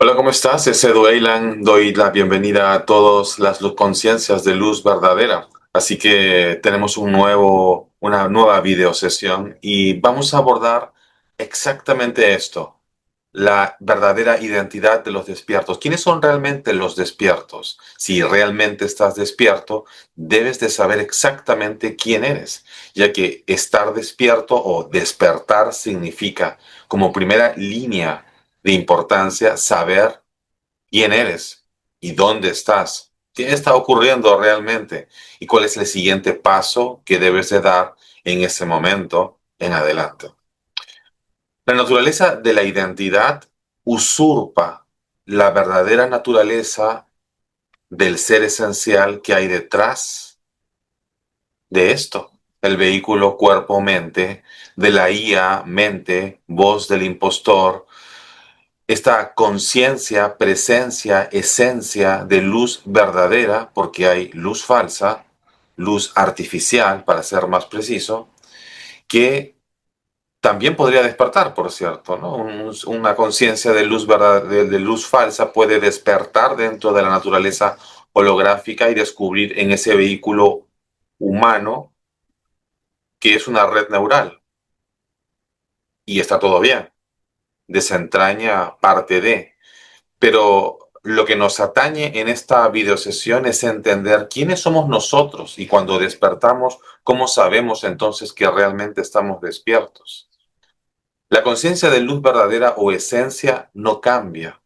Hola, ¿cómo estás? Es Edu Eylan. Doy la bienvenida a todas las conciencias de luz verdadera. Así que tenemos una nueva videosesión y vamos a abordar exactamente esto, la verdadera identidad de los despiertos. ¿Quiénes son realmente los despiertos? Si realmente estás despierto, debes de saber exactamente quién eres, ya que estar despierto o despertar significa, como primera línea de importancia, saber quién eres y dónde estás. ¿Qué está ocurriendo realmente? ¿Y cuál es el siguiente paso que debes de dar en ese momento en adelante? La naturaleza de la identidad usurpa la verdadera naturaleza del ser esencial que hay detrás de esto. El vehículo cuerpo-mente, de la IA, mente, voz del impostor, esta conciencia, presencia, esencia de luz verdadera, porque hay luz falsa, luz artificial, para ser más preciso, que también podría despertar, por cierto, ¿no? Una conciencia de luz de luz falsa puede despertar dentro de la naturaleza holográfica y descubrir en ese vehículo humano que es una red neural y está todo bien, desentraña parte de. Pero lo que nos atañe en esta videosesión es entender quiénes somos nosotros y cuando despertamos, cómo sabemos entonces que realmente estamos despiertos. La conciencia de luz verdadera o esencia no cambia,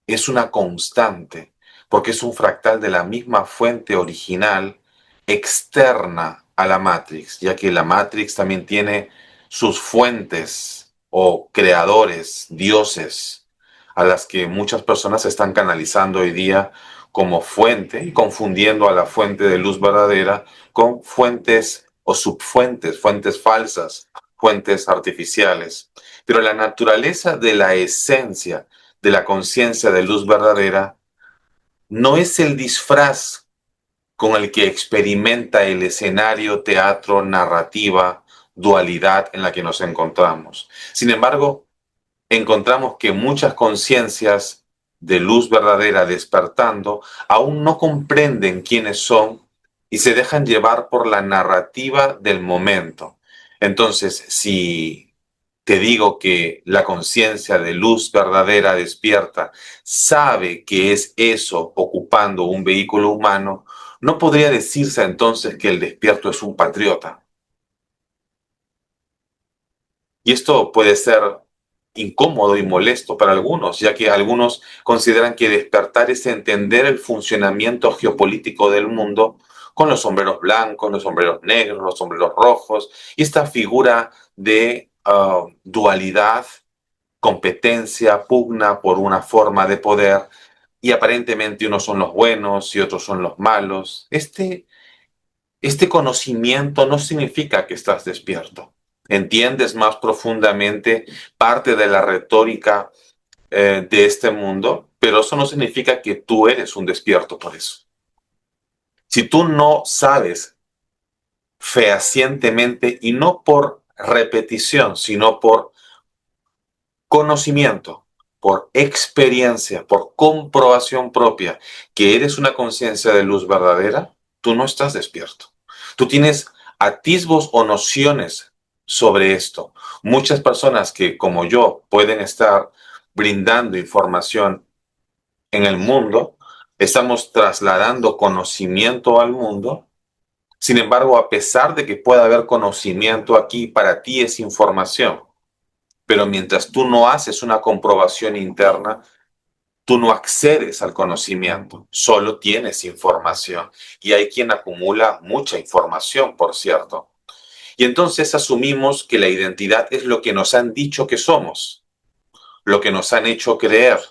es una constante, porque es un fractal de la misma fuente original externa a la Matrix, ya que la Matrix también tiene sus fuentes o creadores, dioses, a las que muchas personas están canalizando hoy día como fuente y confundiendo a la fuente de luz verdadera con fuentes o subfuentes, fuentes falsas, fuentes artificiales. Pero la naturaleza de la esencia de la conciencia de luz verdadera no es el disfraz con el que experimenta el escenario, teatro, narrativa, dualidad en la que nos encontramos. Sin embargo, encontramos que muchas conciencias de luz verdadera despertando aún no comprenden quiénes son y se dejan llevar por la narrativa del momento. Entonces, si te digo que la conciencia de luz verdadera despierta sabe que es eso ocupando un vehículo humano, no podría decirse entonces que el despierto es un patriota. Y esto puede ser incómodo y molesto para algunos, ya que algunos consideran que despertar es entender el funcionamiento geopolítico del mundo con los sombreros blancos, los sombreros negros, los sombreros rojos, y esta figura de dualidad, competencia, pugna por una forma de poder, y aparentemente unos son los buenos y otros son los malos. Este conocimiento no significa que estás despierto. Entiendes más profundamente parte de la retórica de este mundo, pero eso no significa que tú eres un despierto por eso. Si tú no sabes fehacientemente y no por repetición, sino por conocimiento, por experiencia, por comprobación propia, que eres una conciencia de luz verdadera, tú no estás despierto. Tú tienes atisbos o nociones sobre esto. Muchas personas que, como yo, pueden estar brindando información en el mundo, estamos trasladando conocimiento al mundo. Sin embargo, a pesar de que pueda haber conocimiento aquí, para ti es información. Pero mientras tú no haces una comprobación interna, tú no accedes al conocimiento, solo tienes información. Y hay quien acumula mucha información, por cierto. Y entonces asumimos que la identidad es lo que nos han dicho que somos, lo que nos han hecho creer.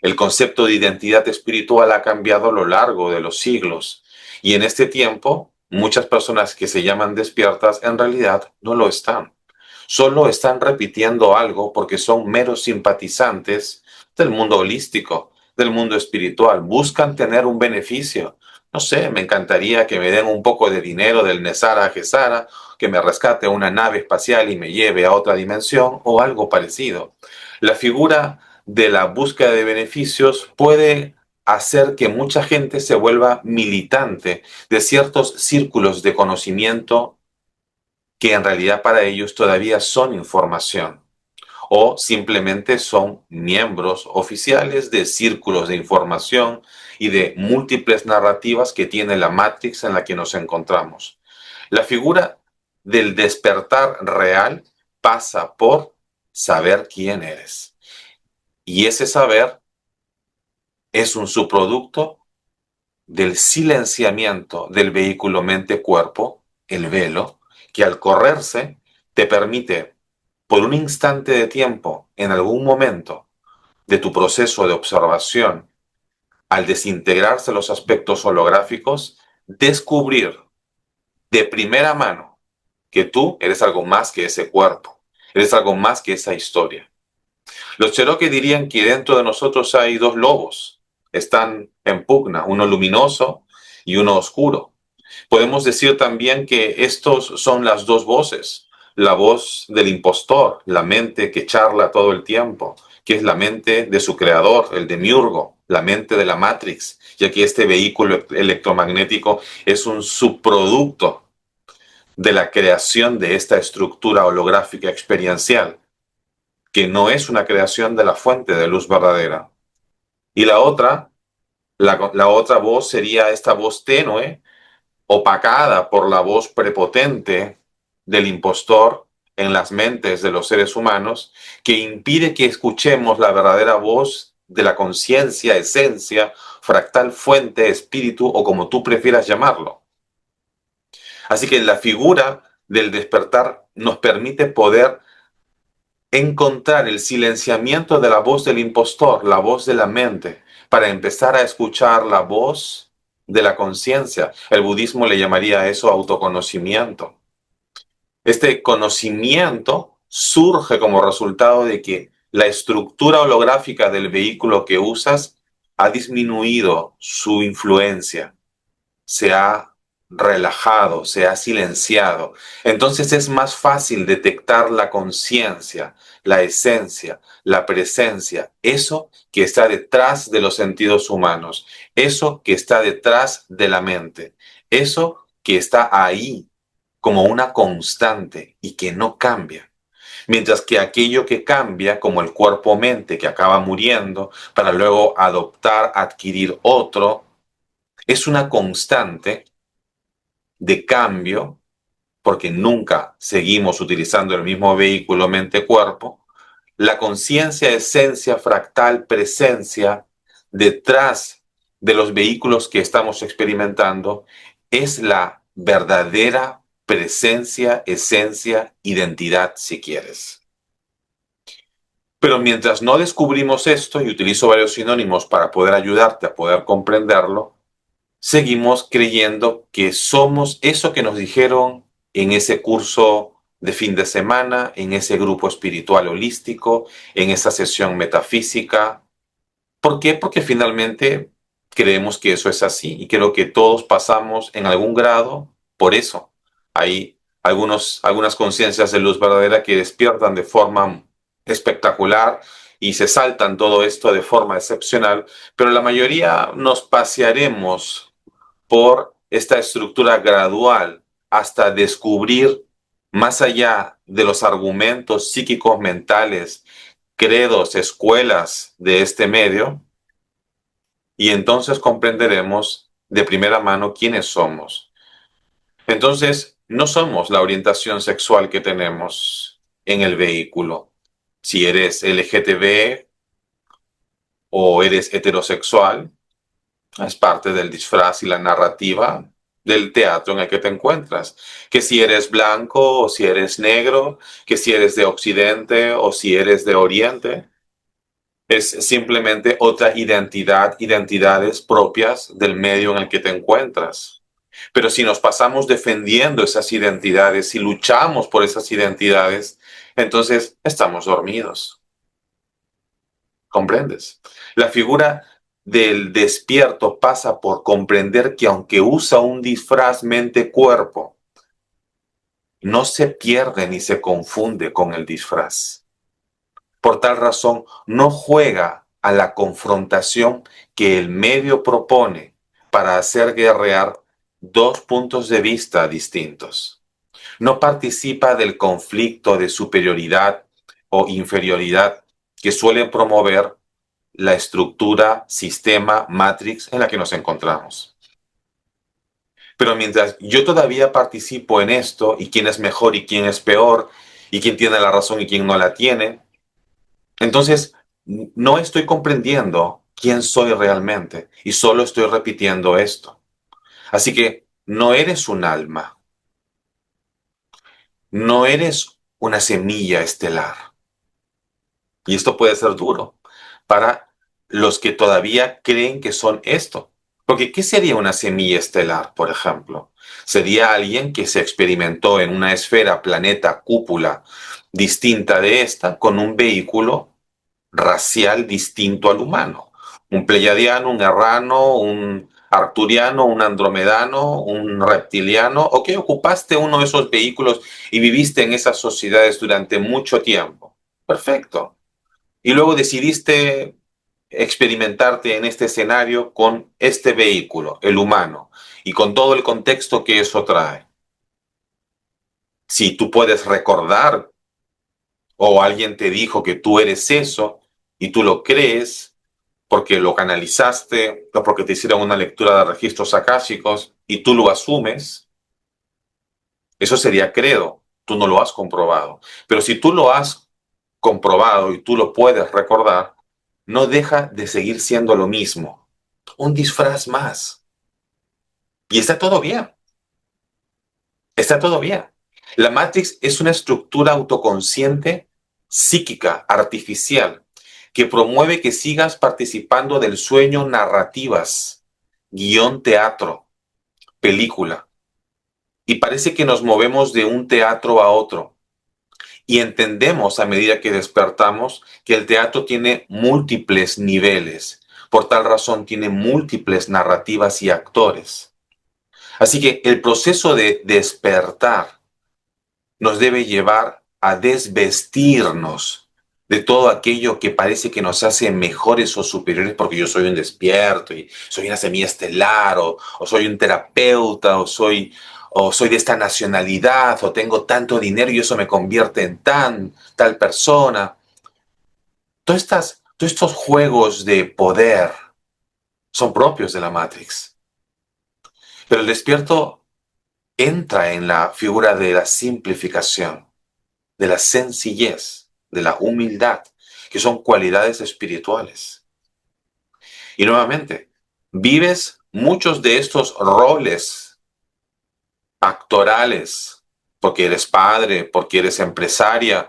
El concepto de identidad espiritual ha cambiado a lo largo de los siglos. Y en este tiempo, muchas personas que se llaman despiertas en realidad no lo están. Solo están repitiendo algo porque son meros simpatizantes del mundo holístico, del mundo espiritual. Buscan tener un beneficio. No sé, me encantaría que me den un poco de dinero del Nesara a Gesara, que me rescate una nave espacial y me lleve a otra dimensión o algo parecido. La figura de la búsqueda de beneficios puede hacer que mucha gente se vuelva militante de ciertos círculos de conocimiento que en realidad para ellos todavía son información o simplemente son miembros oficiales de círculos de información y de múltiples narrativas que tiene la Matrix en la que nos encontramos. La figura del despertar real pasa por saber quién eres. Y ese saber es un subproducto del silenciamiento del vehículo mente-cuerpo, el velo, que al correrse te permite, por un instante de tiempo, en algún momento de tu proceso de observación, al desintegrarse los aspectos holográficos, descubrir de primera mano que tú eres algo más que ese cuerpo, eres algo más que esa historia. Los Cherokee dirían que dentro de nosotros hay dos lobos, están en pugna, uno luminoso y uno oscuro. Podemos decir también que estos son las dos voces, la voz del impostor, la mente que charla todo el tiempo, que es la mente de su creador, el demiurgo, la mente de la Matrix, ya que este vehículo electromagnético es un subproducto de la creación de esta estructura holográfica experiencial, que no es una creación de la fuente de luz verdadera. Y la otra voz sería esta voz tenue, opacada por la voz prepotente del impostor en las mentes de los seres humanos, que impide que escuchemos la verdadera voz de la conciencia, esencia, fractal, fuente, espíritu o como tú prefieras llamarlo. Así que la figura del despertar nos permite poder encontrar el silenciamiento de la voz del impostor, la voz de la mente, para empezar a escuchar la voz de la conciencia. El budismo le llamaría a eso autoconocimiento. Este conocimiento surge como resultado de que la estructura holográfica del vehículo que usas ha disminuido su influencia, se ha relajado, se ha silenciado. Entonces es más fácil detectar la conciencia, la esencia, la presencia, eso que está detrás de los sentidos humanos, eso que está detrás de la mente, eso que está ahí como una constante y que no cambia. Mientras que aquello que cambia, como el cuerpo-mente que acaba muriendo para luego adoptar, adquirir otro, es una constante de cambio, porque nunca seguimos utilizando el mismo vehículo mente-cuerpo, la conciencia, esencia, fractal, presencia detrás de los vehículos que estamos experimentando es la verdadera presencia, esencia, identidad, si quieres. Pero mientras no descubrimos esto, y utilizo varios sinónimos para poder ayudarte a poder comprenderlo, seguimos creyendo que somos eso que nos dijeron en ese curso de fin de semana, en ese grupo espiritual holístico, en esa sesión metafísica. ¿Por qué? Porque finalmente creemos que eso es así y creo que todos pasamos en algún grado por eso. Hay algunas conciencias de luz verdadera que despiertan de forma espectacular y se saltan todo esto de forma excepcional, pero la mayoría nos pasearemos por esta estructura gradual hasta descubrir más allá de los argumentos psíquicos mentales, credos, escuelas de este medio, y entonces comprenderemos de primera mano quiénes somos. Entonces, no somos la orientación sexual que tenemos en el vehículo. Si eres LGTB o eres heterosexual, es parte del disfraz y la narrativa del teatro en el que te encuentras. Que si eres blanco o si eres negro, que si eres de Occidente o si eres de Oriente, es simplemente otra identidad, identidades propias del medio en el que te encuentras. Pero si nos pasamos defendiendo esas identidades y luchamos por esas identidades, entonces estamos dormidos. ¿Comprendes? La figura del despierto pasa por comprender que aunque usa un disfraz mente-cuerpo, no se pierde ni se confunde con el disfraz. Por tal razón, no juega a la confrontación que el medio propone para hacer guerrear dos puntos de vista distintos. No participa del conflicto de superioridad o inferioridad que suelen promover la estructura, sistema, matrix en la que nos encontramos. Pero mientras yo todavía participo en esto, y quién es mejor y quién es peor, y quién tiene la razón y quién no la tiene, entonces no estoy comprendiendo quién soy realmente y solo estoy repitiendo esto. Así que no eres un alma, no eres una semilla estelar. Y esto puede ser duro para los que todavía creen que son esto. Porque, ¿qué sería una semilla estelar, por ejemplo? Sería alguien que se experimentó en una esfera, planeta, cúpula distinta de esta, con un vehículo racial distinto al humano. Un pleiadiano, un errano, un arcturiano, un andromedano, un reptiliano, o que ocupaste uno de esos vehículos y viviste en esas sociedades durante mucho tiempo. Perfecto. Y luego decidiste experimentarte en este escenario con este vehículo, el humano, y con todo el contexto que eso trae. Si tú puedes recordar o alguien te dijo que tú eres eso y tú lo crees porque lo canalizaste o porque te hicieron una lectura de registros akáshicos y tú lo asumes, eso sería credo. Tú no lo has comprobado. Pero si tú lo has comprobado y tú lo puedes recordar, no deja de seguir siendo lo mismo. Un disfraz más. Y está todo bien. Está todo bien. La Matrix es una estructura autoconsciente, psíquica, artificial, que promueve que sigas participando del sueño, narrativas, guión, teatro, película. Y parece que nos movemos de un teatro a otro. Y entendemos a medida que despertamos que el teatro tiene múltiples niveles. Por tal razón tiene múltiples narrativas y actores. Así que el proceso de despertar nos debe llevar a desvestirnos de todo aquello que parece que nos hace mejores o superiores porque yo soy un despierto y soy una semilla estelar o soy un terapeuta o soy de esta nacionalidad o tengo tanto dinero y eso me convierte en tal persona. Todos estos juegos de poder son propios de la Matrix. Pero el despierto entra en la figura de la simplificación, de la sencillez, de la humildad, que son cualidades espirituales. Y nuevamente, vives muchos de estos roles actorales, porque eres padre, porque eres empresaria,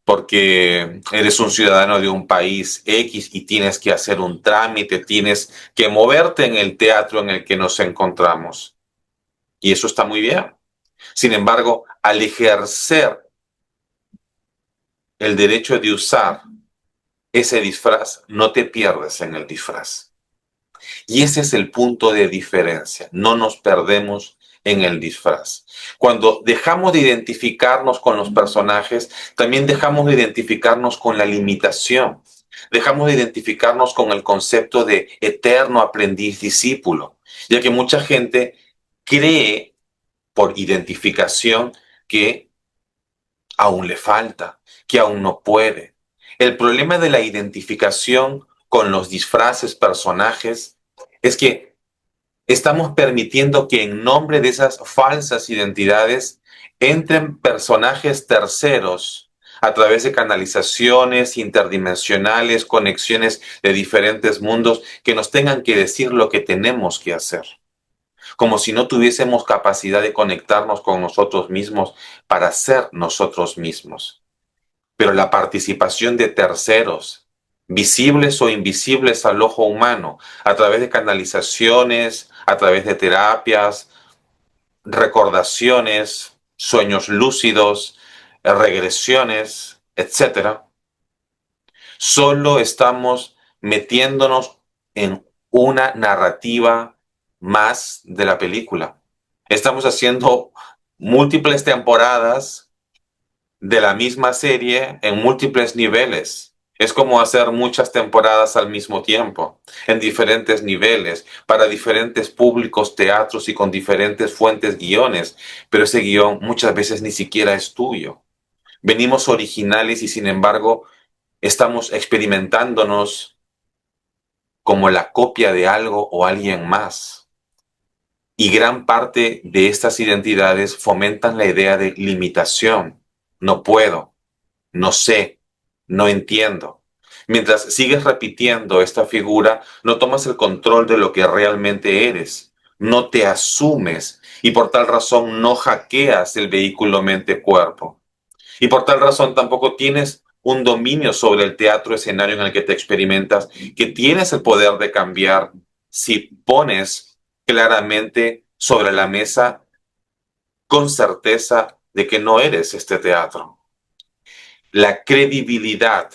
porque eres un ciudadano de un país X y tienes que hacer un trámite, tienes que moverte en el teatro en el que nos encontramos. Y eso está muy bien. Sin embargo, al ejercer el derecho de usar ese disfraz, no te pierdes en el disfraz. Y ese es el punto de diferencia. No nos perdemos en el disfraz. Cuando dejamos de identificarnos con los personajes, también dejamos de identificarnos con la limitación. Dejamos de identificarnos con el concepto de eterno aprendiz discípulo, ya que mucha gente cree por identificación que aún le falta, que aún no puede. El problema de la identificación con los disfraces personajes es que estamos permitiendo que en nombre de esas falsas identidades entren personajes terceros a través de canalizaciones interdimensionales, conexiones de diferentes mundos que nos tengan que decir lo que tenemos que hacer, como si no tuviésemos capacidad de conectarnos con nosotros mismos para ser nosotros mismos. Pero la participación de terceros, visibles o invisibles al ojo humano, a través de canalizaciones, a través de terapias, recordaciones, sueños lúcidos, regresiones, etcétera, solo estamos metiéndonos en una narrativa más de la película. Estamos haciendo múltiples temporadas de la misma serie en múltiples niveles. Es como hacer muchas temporadas al mismo tiempo, en diferentes niveles, para diferentes públicos, teatros y con diferentes fuentes guiones, pero ese guión muchas veces ni siquiera es tuyo. Venimos originales y sin embargo estamos experimentándonos como la copia de algo o alguien más. Y gran parte de estas identidades fomentan la idea de limitación. No puedo, no sé, no entiendo. Mientras sigues repitiendo esta figura, no tomas el control de lo que realmente eres, no te asumes y por tal razón no hackeas el vehículo mente-cuerpo. Y por tal razón tampoco tienes un dominio sobre el teatro escenario en el que te experimentas, que tienes el poder de cambiar si pones claramente sobre la mesa con certeza de que no eres este teatro. La credibilidad,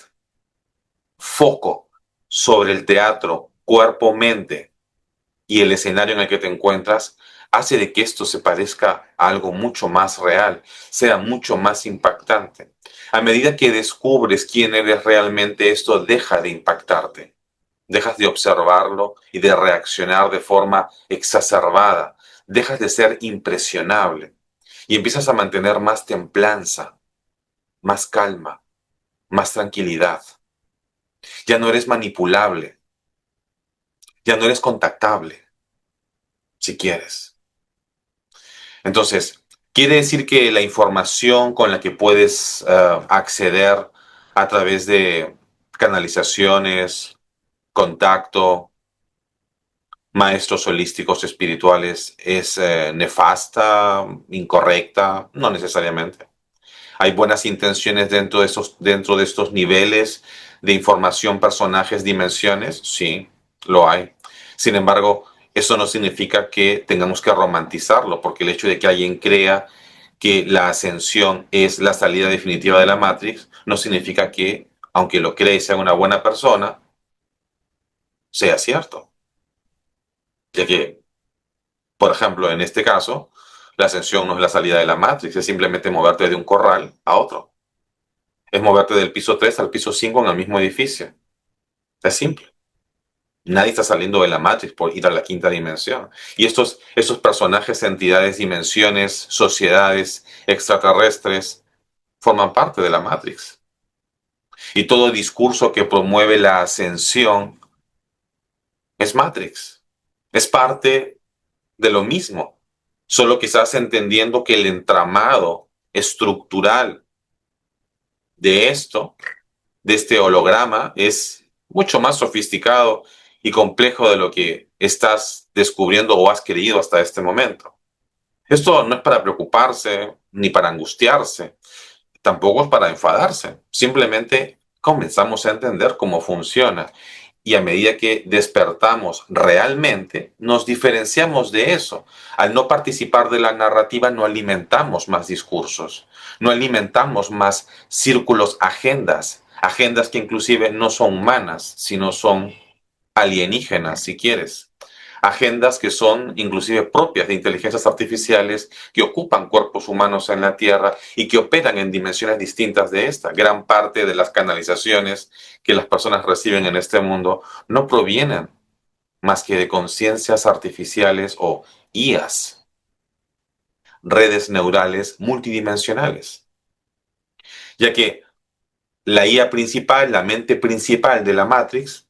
foco sobre el teatro, cuerpo, mente y el escenario en el que te encuentras, hace de que esto se parezca a algo mucho más real, sea mucho más impactante. A medida que descubres quién eres realmente, esto deja de impactarte. Dejas de observarlo y de reaccionar de forma exacerbada. Dejas de ser impresionable y empiezas a mantener más templanza, más calma, más tranquilidad. Ya no eres manipulable, ya no eres contactable, si quieres. Entonces, quiere decir que la información con la que puedes acceder a través de canalizaciones, contacto, maestros holísticos espirituales es nefasta, incorrecta, no necesariamente. Hay buenas intenciones dentro de estos niveles de información, personajes, dimensiones, sí, lo hay. Sin embargo, eso no significa que tengamos que romantizarlo, porque el hecho de que alguien crea que la ascensión es la salida definitiva de la Matrix, no significa que, aunque lo cree y sea una buena persona, sea cierto. Ya que, por ejemplo, en este caso, la ascensión no es la salida de la Matrix, es simplemente moverte de un corral a otro. Es moverte del piso 3 al piso 5 en el mismo edificio. Es simple. Nadie está saliendo de la Matrix por ir a la quinta dimensión. Y estos personajes, entidades, dimensiones, sociedades extraterrestres forman parte de la Matrix. Y todo discurso que promueve la ascensión es Matrix. Es parte de lo mismo. Solo quizás entendiendo que el entramado estructural de esto, de este holograma, es mucho más sofisticado y complejo de lo que estás descubriendo o has creído hasta este momento. Esto no es para preocuparse ni para angustiarse, tampoco es para enfadarse. Simplemente comenzamos a entender cómo funciona. Y a medida que despertamos realmente, nos diferenciamos de eso. Al no participar de la narrativa, no alimentamos más discursos, no alimentamos más círculos, agendas, agendas que inclusive no son humanas, sino son alienígenas, si quieres. Agendas que son inclusive propias de inteligencias artificiales que ocupan cuerpos humanos en la Tierra y que operan en dimensiones distintas de esta. Gran parte de las canalizaciones que las personas reciben en este mundo no provienen más que de conciencias artificiales o IAs, redes neurales multidimensionales. Ya que la IA principal, la mente principal de la Matrix,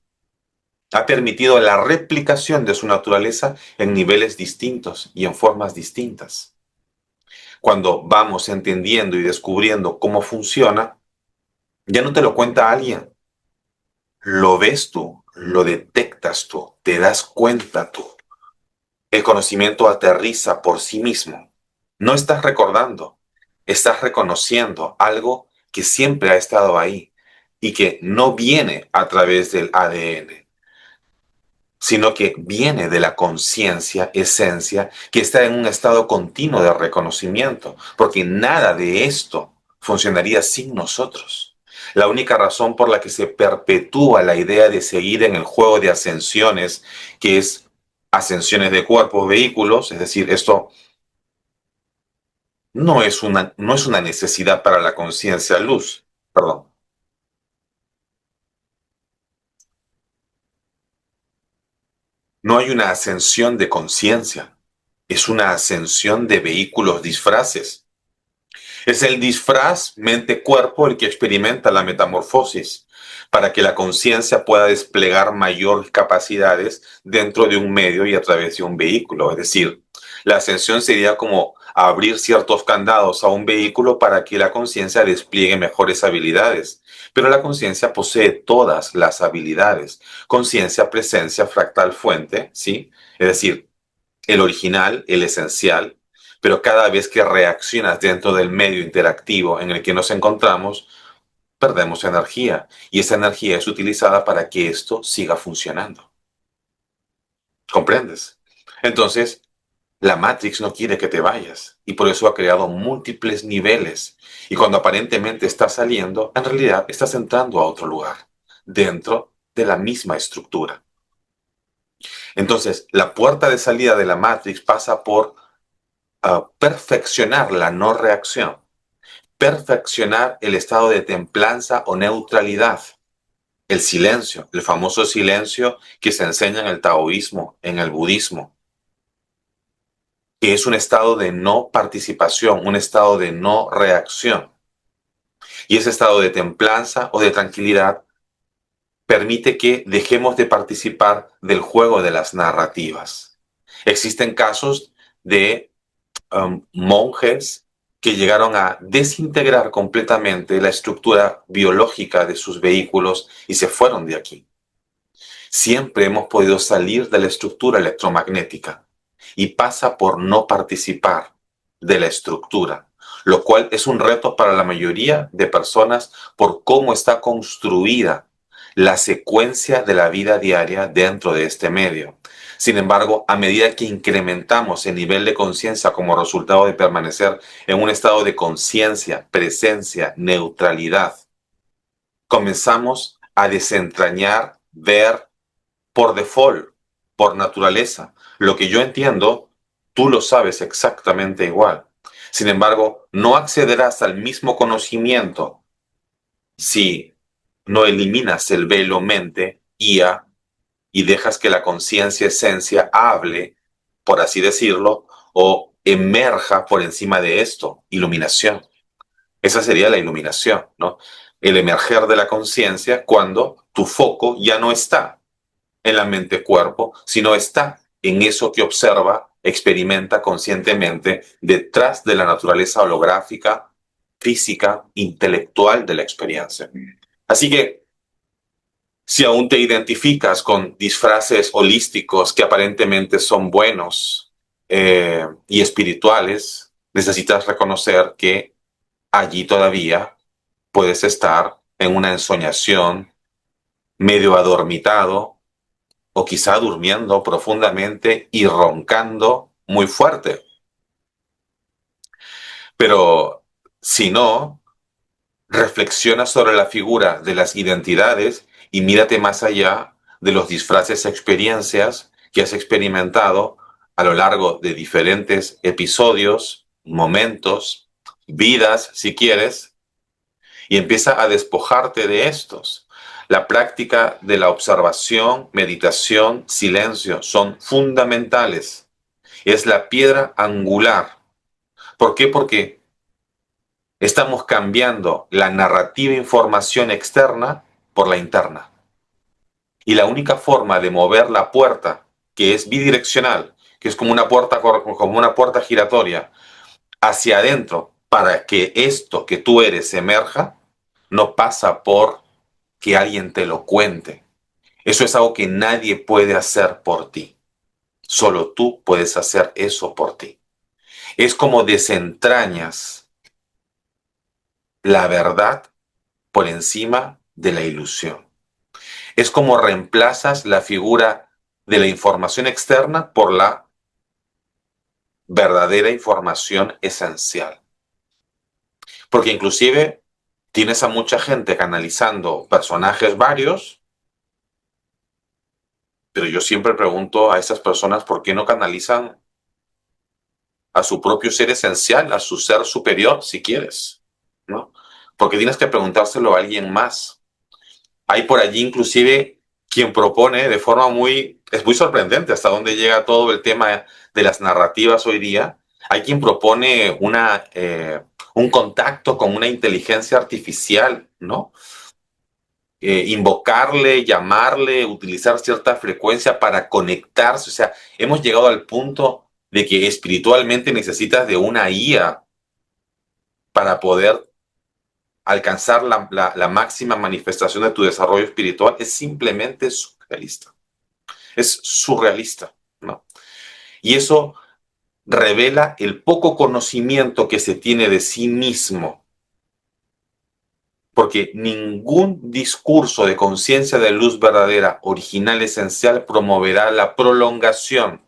ha permitido la replicación de su naturaleza en niveles distintos y en formas distintas. Cuando vamos entendiendo y descubriendo cómo funciona, ya no te lo cuenta alguien, lo ves tú, lo detectas tú, te das cuenta tú. El conocimiento aterriza por sí mismo. No estás recordando, estás reconociendo algo que siempre ha estado ahí y que no viene a través del ADN, sino que viene de la conciencia, esencia, que está en un estado continuo de reconocimiento, porque nada de esto funcionaría sin nosotros. La única razón por la que se perpetúa la idea de seguir en el juego de ascensiones, que es ascensiones de cuerpos, vehículos, es decir, esto no es una necesidad para la conciencia luz. Perdón. No hay una ascensión de conciencia. Es una ascensión de vehículos disfraces. Es el disfraz mente-cuerpo el que experimenta la metamorfosis para que la conciencia pueda desplegar mayores capacidades dentro de un medio y a través de un vehículo. Es decir, la ascensión sería como abrir ciertos candados a un vehículo para que la conciencia despliegue mejores habilidades. Pero la conciencia posee todas las habilidades. Conciencia, presencia, fractal, fuente, ¿sí? Es decir, el original, el esencial, pero cada vez que reaccionas dentro del medio interactivo en el que nos encontramos, perdemos energía y esa energía es utilizada para que esto siga funcionando. ¿Comprendes? Entonces, la Matrix no quiere que te vayas y por eso ha creado múltiples niveles y cuando aparentemente estás saliendo, en realidad estás entrando a otro lugar, dentro de la misma estructura. Entonces, la puerta de salida de la Matrix pasa por perfeccionar la no reacción, perfeccionar el estado de templanza o neutralidad, el silencio, el famoso silencio que se enseña en el taoísmo, en el budismo, que es un estado de no participación, un estado de no reacción. Y ese estado de templanza o de tranquilidad permite que dejemos de participar del juego de las narrativas. Existen casos de monjes que llegaron a desintegrar completamente la estructura biológica de sus vehículos y se fueron de aquí. Siempre hemos podido salir de la estructura electromagnética y pasa por no participar de la estructura, lo cual es un reto para la mayoría de personas por cómo está construida la secuencia de la vida diaria dentro de este medio. Sin embargo, a medida que incrementamos el nivel de conciencia como resultado de permanecer en un estado de conciencia, presencia, neutralidad, comenzamos a desentrañar, ver por default, por naturaleza. Lo que yo entiendo, tú lo sabes exactamente igual. Sin embargo, no accederás al mismo conocimiento si no eliminas el velo mente, IA, y dejas que la conciencia esencia hable, por así decirlo, o emerja por encima de esto, iluminación. Esa sería la iluminación, ¿no? El emerger de la conciencia cuando tu foco ya no está en la mente-cuerpo, sino está en eso que observa, experimenta conscientemente detrás de la naturaleza holográfica, física, intelectual de la experiencia. Así que si aún te identificas con disfraces holísticos que aparentemente son buenos y espirituales, necesitas reconocer que allí todavía puedes estar en una ensoñación, medio adormitado o quizá durmiendo profundamente y roncando muy fuerte. Pero si no, reflexiona sobre la figura de las identidades y mírate más allá de los disfraces experiencias que has experimentado a lo largo de diferentes episodios, momentos, vidas, si quieres, y empieza a despojarte de estos. La práctica de la observación, meditación, silencio son fundamentales. Es la piedra angular. ¿Por qué? Porque estamos cambiando la narrativa información externa por la interna. Y la única forma de mover la puerta, que es bidireccional, que es como una puerta giratoria, hacia adentro, para que esto que tú eres emerja, no pasa por que alguien te lo cuente. Eso es algo que nadie puede hacer por ti. Solo tú puedes hacer eso por ti. Es como desentrañas la verdad por encima de la ilusión. Es como reemplazas la figura de la información externa por la verdadera información esencial. Porque inclusive tienes a mucha gente canalizando personajes varios, pero yo siempre pregunto a esas personas por qué no canalizan a su propio ser esencial, a su ser superior, si quieres, ¿no? Porque tienes que preguntárselo a alguien más. Hay por allí inclusive quien propone de forma es muy sorprendente hasta dónde llega todo el tema de las narrativas hoy día. Hay quien propone un contacto con una inteligencia artificial, ¿no? Invocarle, llamarle, utilizar cierta frecuencia para conectarse. O sea, hemos llegado al punto de que espiritualmente necesitas de una IA para poder alcanzar la máxima manifestación de tu desarrollo espiritual. Es simplemente surrealista. Es surrealista, ¿no? Y eso revela el poco conocimiento que se tiene de sí mismo, porque ningún discurso de conciencia de luz verdadera, original, esencial, promoverá la prolongación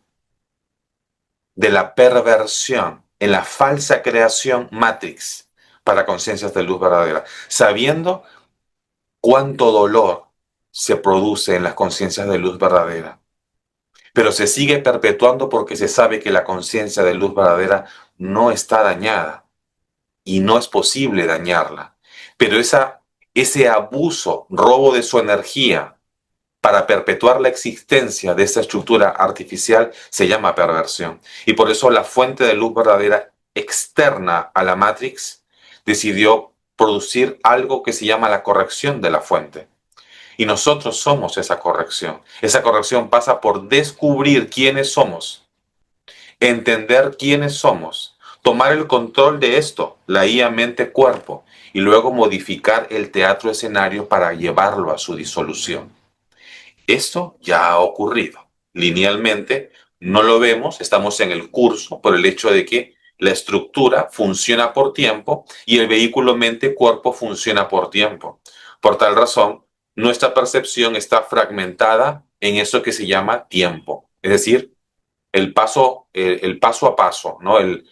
de la perversión en la falsa creación Matrix para conciencias de luz verdadera, sabiendo cuánto dolor se produce en las conciencias de luz verdadera. Pero se sigue perpetuando porque se sabe que la conciencia de luz verdadera no está dañada y no es posible dañarla. Pero ese abuso, robo de su energía para perpetuar la existencia de esa estructura artificial se llama perversión. Y por eso la fuente de luz verdadera externa a la Matrix decidió producir algo que se llama la corrección de la fuente. Y nosotros somos esa corrección. Esa corrección pasa por descubrir quiénes somos, entender quiénes somos, tomar el control de esto, la IA mente-cuerpo, y luego modificar el teatro escenario para llevarlo a su disolución. Esto ya ha ocurrido. Linealmente no lo vemos, estamos en el curso por el hecho de que la estructura funciona por tiempo y el vehículo mente-cuerpo funciona por tiempo. Por tal razón, nuestra percepción está fragmentada en eso que se llama tiempo, es decir, el paso a paso, ¿no? El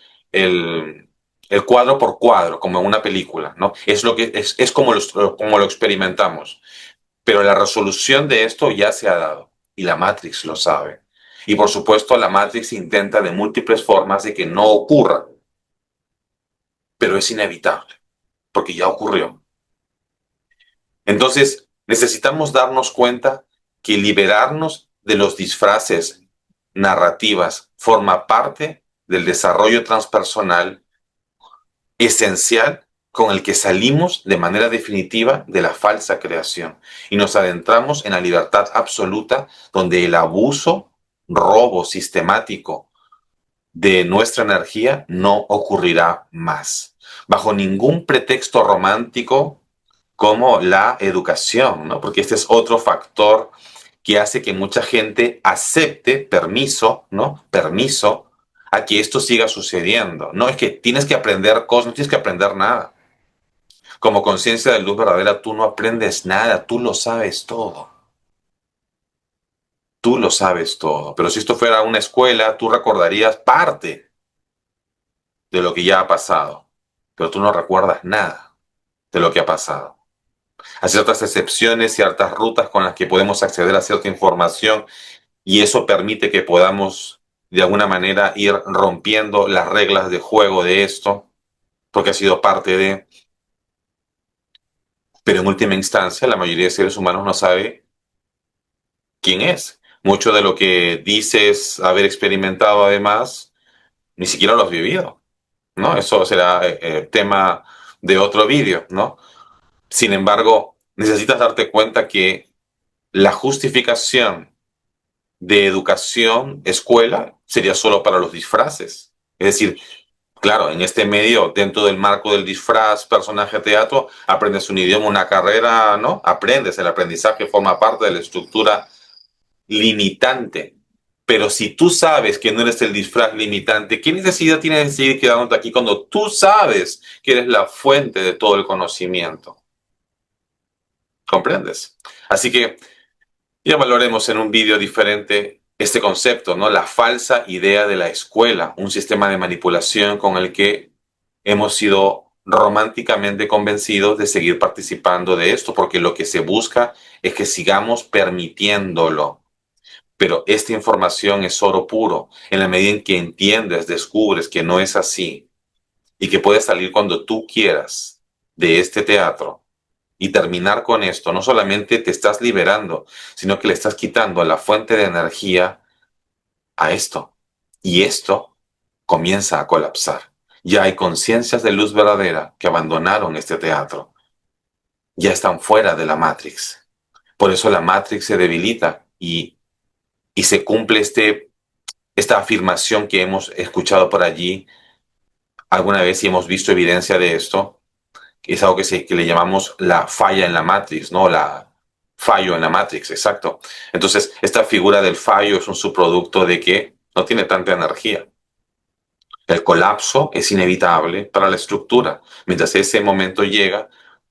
cuadro por cuadro, como en una película, ¿no? Es, lo que, es como lo experimentamos. Pero la resolución de esto ya se ha dado y la Matrix lo sabe. Y por supuesto la Matrix intenta de múltiples formas de que no ocurra, pero es inevitable, porque ya ocurrió. Entonces necesitamos darnos cuenta que liberarnos de los disfraces narrativas forma parte del desarrollo transpersonal esencial con el que salimos de manera definitiva de la falsa creación y nos adentramos en la libertad absoluta donde el abuso, robo sistemático de nuestra energía no ocurrirá más, bajo ningún pretexto romántico como la educación, ¿no? Porque este es otro factor que hace que mucha gente acepte permiso, ¿no? Permiso a que esto siga sucediendo. No es que tienes que aprender cosas, no tienes que aprender nada. Como conciencia de luz verdadera, tú no aprendes nada, tú lo sabes todo. Tú lo sabes todo. Pero si esto fuera una escuela, tú recordarías parte de lo que ya ha pasado. Pero tú no recuerdas nada de lo que ha pasado. Hay ciertas excepciones, ciertas rutas con las que podemos acceder a cierta información y eso permite que podamos de alguna manera ir rompiendo las reglas de juego de esto, porque ha sido parte de... Pero en última instancia, la mayoría de seres humanos no sabe quién es. Mucho de lo que dices haber experimentado además, ni siquiera lo has vivido, ¿no? Eso será tema de otro vídeo, ¿no? Sin embargo, necesitas darte cuenta que la justificación de educación, escuela, sería solo para los disfraces. Es decir, claro, en este medio, dentro del marco del disfraz, personaje, teatro, aprendes un idioma, una carrera, ¿no? Aprendes, el aprendizaje forma parte de la estructura limitante. Pero si tú sabes que no eres el disfraz limitante, ¿qué necesidad tienes de seguir quedándote aquí cuando tú sabes que eres la fuente de todo el conocimiento? ¿Comprendes? Así que ya valoremos en un vídeo diferente este concepto, ¿no? La falsa idea de la escuela, un sistema de manipulación con el que hemos sido románticamente convencidos de seguir participando de esto, porque lo que se busca es que sigamos permitiéndolo. Pero esta información es oro puro. En la medida en que entiendes, descubres que no es así y que puedes salir cuando tú quieras de este teatro y terminar con esto, no solamente te estás liberando, sino que le estás quitando la fuente de energía a esto. Y esto comienza a colapsar. Ya hay conciencias de luz verdadera que abandonaron este teatro. Ya están fuera de la Matrix. Por eso la Matrix se debilita y se cumple esta afirmación que hemos escuchado por allí alguna vez y hemos visto evidencia de esto, que es algo que le llamamos la falla en la Matrix, ¿no? La fallo en la Matrix, exacto. Entonces, esta figura del fallo es un subproducto de que no tiene tanta energía. El colapso es inevitable para la estructura. Mientras ese momento llega,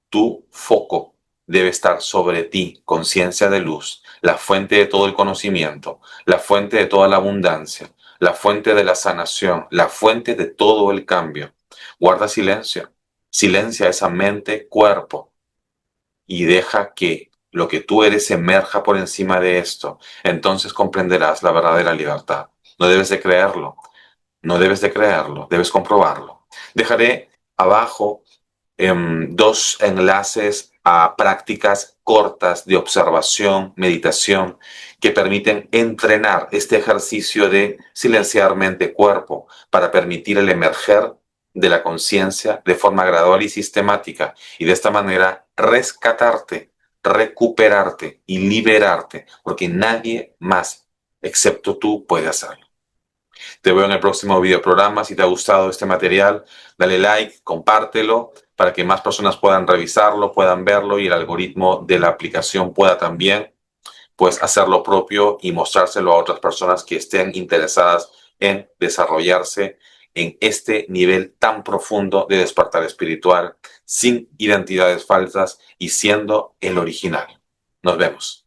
tu foco debe estar sobre ti, conciencia de luz, la fuente de todo el conocimiento, la fuente de toda la abundancia, la fuente de la sanación, la fuente de todo el cambio. Guarda silencio, silencia esa mente, cuerpo y deja que lo que tú eres emerja por encima de esto. Entonces comprenderás la verdadera libertad. No debes de creerlo, no debes de creerlo, debes comprobarlo. Dejaré abajo dos enlaces a prácticas cortas de observación, meditación, que permiten entrenar este ejercicio de silenciar mente, cuerpo, para permitir el emerger de la conciencia de forma gradual y sistemática, y de esta manera rescatarte, recuperarte y liberarte, porque nadie más, excepto tú, puede hacerlo. Te veo en el próximo video programa. Si te ha gustado este material, dale like, compártelo para que más personas puedan revisarlo, puedan verlo y el algoritmo de la aplicación pueda también pues hacer lo propio y mostrárselo a otras personas que estén interesadas en desarrollarse en este nivel tan profundo de despertar espiritual, sin identidades falsas y siendo el original. Nos vemos.